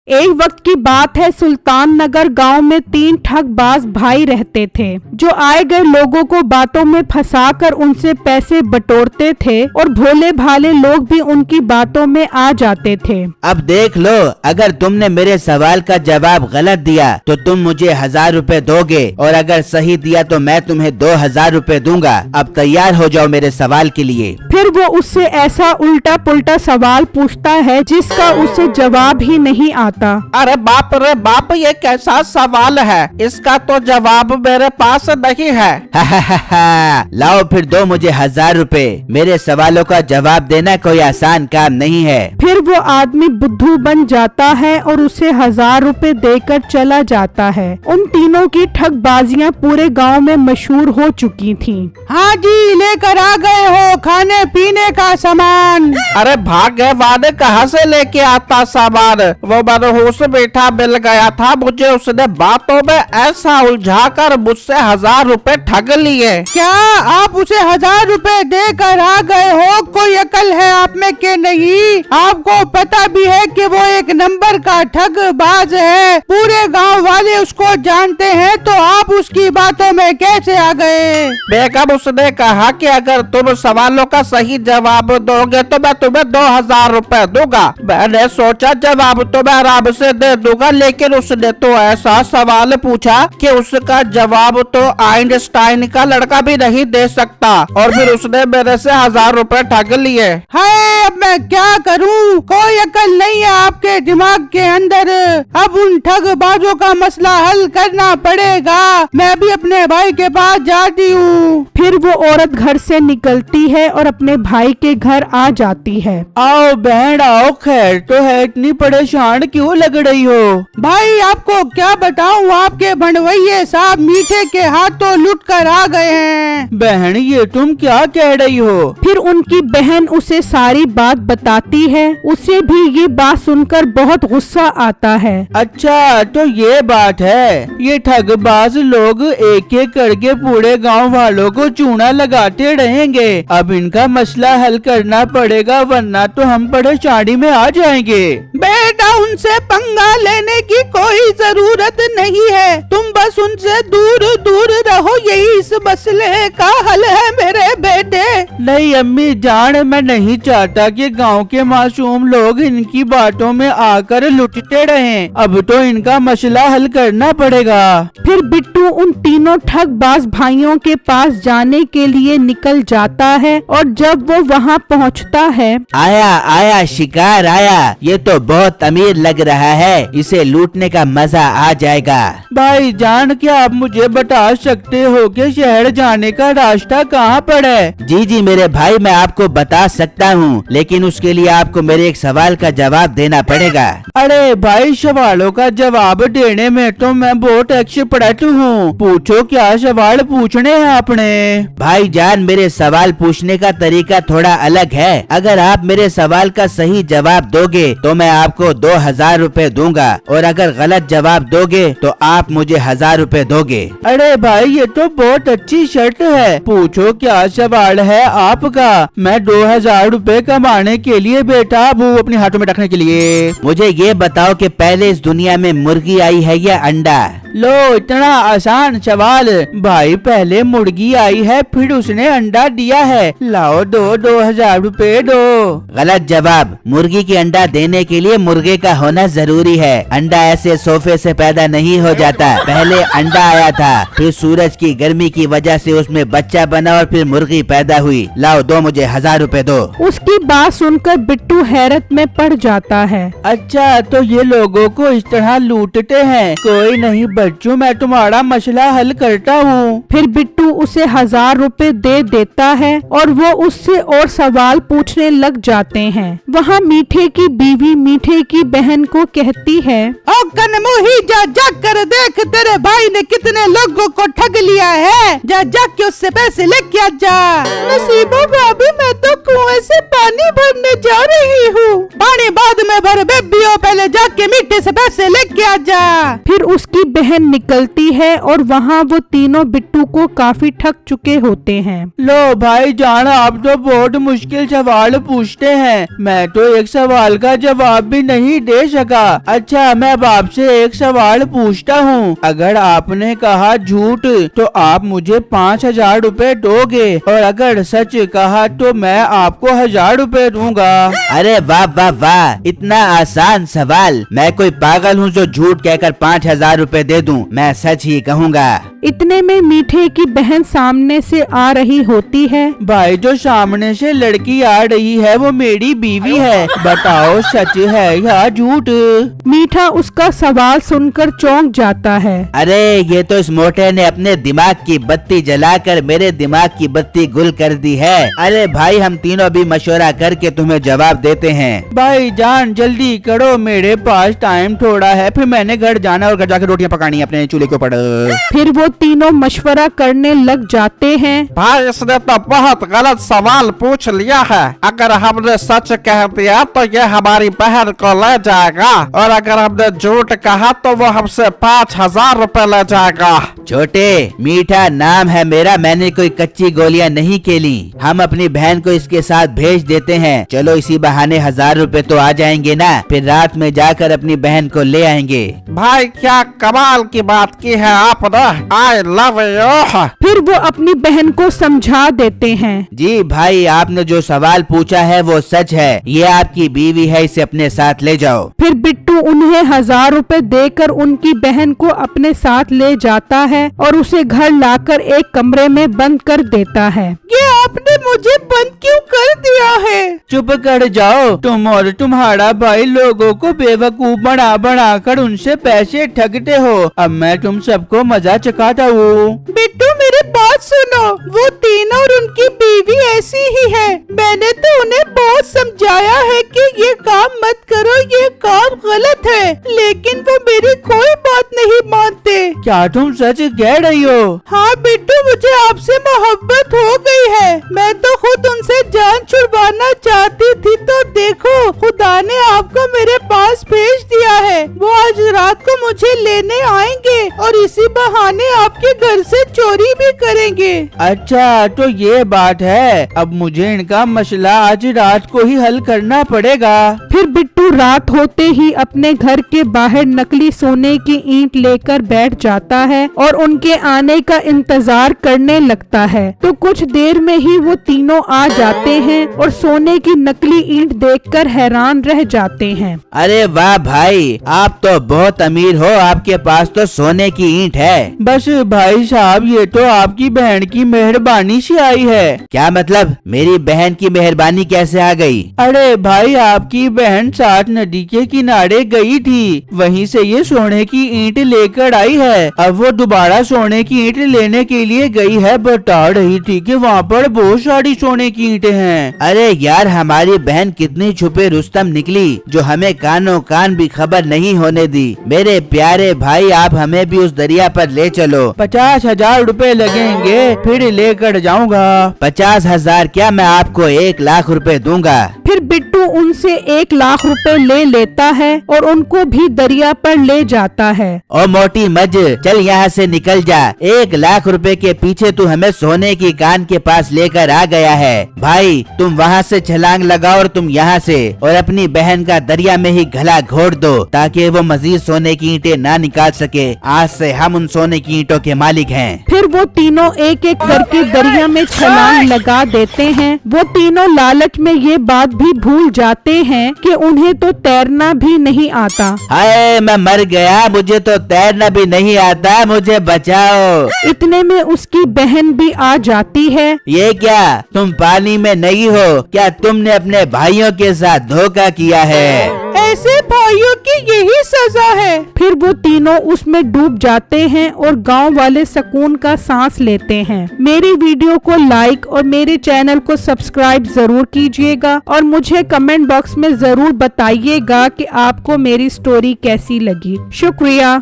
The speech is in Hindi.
एक वक्त की बात है, सुल्तान नगर गांव में 3 ठगबाज भाई रहते थे जो आए गए लोगों को बातों में फंसाकर उनसे पैसे बटोरते थे और भोले भाले लोग भी उनकी बातों में आ जाते थे। अब देख लो, अगर तुमने मेरे सवाल का जवाब गलत दिया तो तुम मुझे 1000 रुपए दोगे और अगर सही दिया तो मैं तुम्हें 2000 रुपए दूंगा। अब तैयार हो जाओ मेरे सवाल के लिए। फिर वो उससे ऐसा उल्टा पुल्टा सवाल पूछता है जिसका उसे जवाब ही नहीं आता। अरे बाप रे बाप, ये कैसा सवाल है, इसका तो जवाब मेरे पास नहीं है। लाओ फिर दो मुझे 1000 रुपए। मेरे सवालों का जवाब देना कोई आसान काम नहीं है। फिर वो आदमी बुद्धू बन जाता है और उसे 1000 रुपए देकर चला जाता है। उन तीनों की ठगबाजियां पूरे गांव में मशहूर हो चुकी थीं। हाँ जी, लेकर आ गए हो खाने पीने का सामान। अरे भाग्य वाले कहाँ से लेके आता सामान, वो मनहूस बैठा मिल गया था मुझे, उसने बातों में ऐसा उलझा कर मुझसे 1000 रुपए ठग लिए। क्या आप उसे 1000 रुपए देकर आ गए हो? कोई अकल है आप में के नहीं? आपको पता भी है कि वो एक नंबर का ठगबाज है, पूरे गांव वाले उसको जानते हैं, तो आप उसकी बातों में कैसे आ गए? बेगम, उसने कहा कि अगर तुम सवालों का सही जवाब दोगे तो मैं तुम्हें 2000 रुपए दूंगा। मैंने सोचा जवाब तो मैं आराम से दे दूंगा, लेकिन उसने तो ऐसा सवाल पूछा कि उसका जवाब तो आइंस्टाइन का लड़का भी नहीं दे सकता, और फिर उसने मेरे से 1000 रुपए ठग लिए। हाय, अब मैं क्या करूं? कोई अकल नहीं है आपके दिमाग के अंदर। अब उन ठगबाजों का मसला हल करना पड़ेगा। मैं भी अपने भाई के पास जाती हूँ। फिर वो औरत घर से निकलती है और अपने भाई के घर आ जाती है। आओ बहन आओ, खैर तो है, इतनी परेशान क्यों लग रही हो? भाई आपको क्या बताऊं, आपके भंडवैये साहब मीठे के हाथों लुट कर आ गए हैं। बहन ये तुम क्या कह रही हो? फिर उनकी बहन उसे सारी बात बताती है। उसे भी ये बात सुनकर बहुत गुस्सा आता है। अच्छा तो ये बात है, ये ठगबाज लोग एक एक करके पूरे गांव वालों को चूना लगाते रहेंगे। अब इनका मसला हल करना पड़ेगा, वरना तो हम परेशानी में आ जाएंगे। बेटा, उनसे पंगा लेने की कोई जरूरत नहीं है, तुम बस उनसे दूर दूर रहो, यही इस मसले का हल है मेरे बेटे। नहीं अम्मी जान, मैं नहीं चाहता कि गांव के मासूम लोग इनकी बातों में आकर लुटते रहें। अब तो इनका मसला हल करना पड़ेगा। फिर बिट्टू उन तीनों ठगबाज भाइयों के पास जाने के लिए निकल जाता है और जब वो वहाँ पहुँचता है, आया आया शिकार आया, ये तो बहुत अमीर लग रहा है, इसे लूटने का मजा आ जाएगा। भाई जान, क्या आप मुझे बता सकते हो कि शहर जाने का रास्ता कहाँ पर है? जी जी मेरे भाई, मैं आपको बता सकता हूँ, लेकिन उसके लिए आपको मेरे एक सवाल का जवाब देना पड़ेगा। अरे भाई, सवालों का जवाब देने में तो मैं बहुत एक्सपर्ट हूँ, पूछो क्या सवाल पूछने हैं आपने? भाई जान, मेरे सवाल पूछने का तरीका थोड़ा अलग है। अगर आप मेरे सवाल का सही जवाब दोगे तो मैं आपको 2000 रुपए दूंगा, और अगर गलत जवाब दोगे तो आप मुझे 1000 रुपए दोगे। अरे भाई, ये तो बहुत अच्छी शर्त है, पूछो क्या सवाल है आपका? मैं 2000 रुपए कमाने के लिए बेटा वो अपने हाथों में रखने के लिए। मुझे ये बताओ कि पहले इस दुनिया में मुर्गी आई है या अंडा? लो, इतना आसान सवाल भाई, पहले मुर्गी आई है, फिर उसने अंडा दिया है। लाओ 2000 रुपए दो। गलत जवाब, मुर्गी की अंडा देने के लिए मुर्गे का होना जरूरी है। अंडा ऐसे सोफे से पैदा नहीं हो जाता, पहले अंडा आया था, फिर सूरज की गर्मी की वजह से उसमें बच्चा बना और फिर मुर्गी पैदा हुई। लाओ दो मुझे 1000 रुपए दो। उसकी बात सुनकर बिट्टू हैरत में पड़ जाता है। अच्छा तो ये लोगों को इस तरह लूटते हैं? कोई नहीं बच्चों, मैं तुम्हारा मसला हल करता हूँ। फिर बिट्टू उसे 1000 रुपए दे देता है और वो उससे और सवाल पूछने लग जाते हैं। वहाँ मीठे की बीवी मीठे की बहन को कहती है, ओ कनमुही, जा कर देख, तेरे तेरे भाई ने कितने लोगों को ठग लिया है, जा जाके उससे पैसे लेके आ जा। नसीबा भाभी, मैं तो कुएं से पानी भरने जा रही हूँ। पानी बाद में भर बेबियो, पहले जाके मीठे से पैसे लेके आ जा। फिर उसकी बहन निकलती है और वहाँ वो तीनों बिट्टू को काफी ठग चुके होते हैं। लो भाई जान, आप तो बहुत मुश्किल सवाल पूछते हैं, मैं तो एक सवाल का जवाब भी नहीं दे सका। अच्छा, मैं अब आपसे एक सवाल पूछता हूँ। अगर आपने कहा झूठ तो आप मुझे 5,000 रुपए दोगे, और अगर सच कहा तो मैं आपको 1,000 रुपए दूंगा। अरे वाह वाह वाह, इतना आसान सवाल। मैं कोई पागल हूँ जो झूठ कहकर 5,000 रुपए दे दूं? मैं सच ही कहूँगा। इतने में मीठे की बहन सामने से आ रही होती है। भाई, जो सामने से लड़की आ रही है वो मेरी बीवी है, बताओ सच है या झूठ? मीठा उसका सवाल सुनकर चौंक जाता है। अरे ये तो इस मोटे ने अपने दिमाग की बत्ती जलाकर मेरे दिमाग की बत्ती गुल कर दी है। अरे भाई, हम तीनों भी मशवरा करके तुम्हें जवाब देते हैं। भाई जान जल्दी करो, मेरे पास टाइम थोड़ा है, फिर मैंने घर जाना और घर जाकर रोटियां पकानी है अपने चूल्हे के ऊपर। फिर वो तीनों मशवरा करने लग जाते हैं। भाई, इसने तो बहुत गलत सवाल पूछ लिया है। अगर हमने सच कह दिया तो ये हमारी बहन को ले जाएगा, और अगर हमने झूठ कहा तो वो हमसे 5,000 रुपए ले जाएगा। छोटे, मीठा नाम है मेरा, मैंने कोई कच्ची गोलियां नहीं खेली। हम अपनी बहन को इसके साथ भेज देते हैं। चलो इसी बहाने 1,000 रुपए तो आ जाएंगे ना, फिर रात में जाकर अपनी बहन को ले आएंगे। भाई, क्या कमाल की बात की है आपने, आई लव यू। फिर वो अपनी बहन को समझा देते हैं। जी भाई, आपने जो सवाल पूछा है वो सच है, ये आपकी बीवी है, इसे अपने साथ ले जाओ। फिर बिट्टू उन्हें 1,000 रुपए देकर उनकी बहन को अपने साथ ले जाता है और उसे घर लाकर एक कमरे में बंद कर देता है। ये आपने मुझे बंद क्यों कर दिया है? चुप कर जाओ, तुम और तुम्हारा भाई लोगों को बेवकूफ बना बना कर उनसे पैसे ठगते हो। अब मैं तुम सबको मजा चखाता हूँ। बिट्टू, मेरी बात सुनो, वो तीनों और उनकी बीवी ऐसी ही है। मैंने तो उन्हें बहुत समझाया है कि ये काम मत करो, ये काम गलत है, लेकिन वो मेरी कोई बात नहीं मानते। क्या तुम सच कह रही हो? हाँ बिट्टू, मुझे आपसे मोहब्बत हो गई है। मैं तो खुद उनसे जान छुड़वाना चाहती थी, तो देखो खुदा ने आपको मेरे पास भेज दिया है। वो आज रात को मुझे लेने आएंगे और इसी बहाने आपके घर से चोरी भी करेंगे। अच्छा, तो ये बात है। अब मुझे इनका मसला आज रात को ही हल करना पड़ेगा। फिर बिट्टू रात होते ही अपने घर के बाहर नकली सोने की ईंट लेकर बैठ जाता है और उनके आने का इंतजार करने लगता है। तो कुछ देर में ही वो तीनों आ जाते हैं और सोने की नकली ईंट देखकर हैरान रह जाते हैं। अरे वाह भाई, आप तो बहुत अमीर हो, आपके पास तो सोने की ईंट है। बस भाई साहब, ये तो आपकी बहन की मेहरबानी से आई है। क्या मतलब? मेरी बहन की मेहरबानी कैसे आ गई? अरे भाई, आपकी बहन साथ नदी के किनारे गई थी, वहीं से ये सोने की ईंट लेकर आई है। अब वो दोबारा सोने की ईंट लेने के लिए गई है, बता रही थी कि वहाँ पर बहुत सारी सोने की ईंटें हैं। अरे यार, हमारी बहन कितनी छुपे रुस्तम निकली, जो हमें कानों कान भी खबर नहीं होने दी। मेरे प्यारे भाई, आप हमें भी उस दरिया पर ले चलो। 50,000 रुपए लगेंगे, फिर लेकर जाऊंगा। 50,000 क्या, मैं आपको 1,00,000 रुपए दूंगा। फिर बिट्टू उनसे 1,00,000 रुपए ले लेता है और उनको भी दरिया पर ले जाता है। ओ मोटी मज, चल यहाँ से निकल जा। 1,00,000 रुपए के पीछे तू हमें सोने की कान के पास लेकर आ गया है। भाई, तुम वहाँ से छलांग लगाओ और तुम यहाँ से, और अपनी बहन का दरिया में ही गला घोट दो, ताकि वो मजीद सोने की ईंटें ना निकाल सके। आज से हम उन सोने की ईंटों के मालिक हैं। फिर वो तीनों एक एक करके दरिया में छलांग लगा देते हैं। वो तीनों लालच में ये बात भी भूल जाते हैं कि उन्हें तो तैरना भी नहीं आता। हाय, मैं मर गया, मुझे तो तैरना भी नहीं आता, मुझे बचाओ। इतने में उसकी बहन भी आ जाती है। ये क्या, तुम पानी में नहीं हो क्या? तुमने अपने भाइयों के साथ धोखा किया है। ऐसे भाइयों की यही सजा है। फिर वो तीनों उसमें डूब जाते हैं और गांव वाले सुकून का सांस लेते हैं। मेरी वीडियो को लाइक और मेरे चैनल को सब्सक्राइब जरूर कीजिएगा और मुझे कमेंट बॉक्स में जरूर बताइएगा कि आपको मेरी स्टोरी कैसी लगी। शुक्रिया।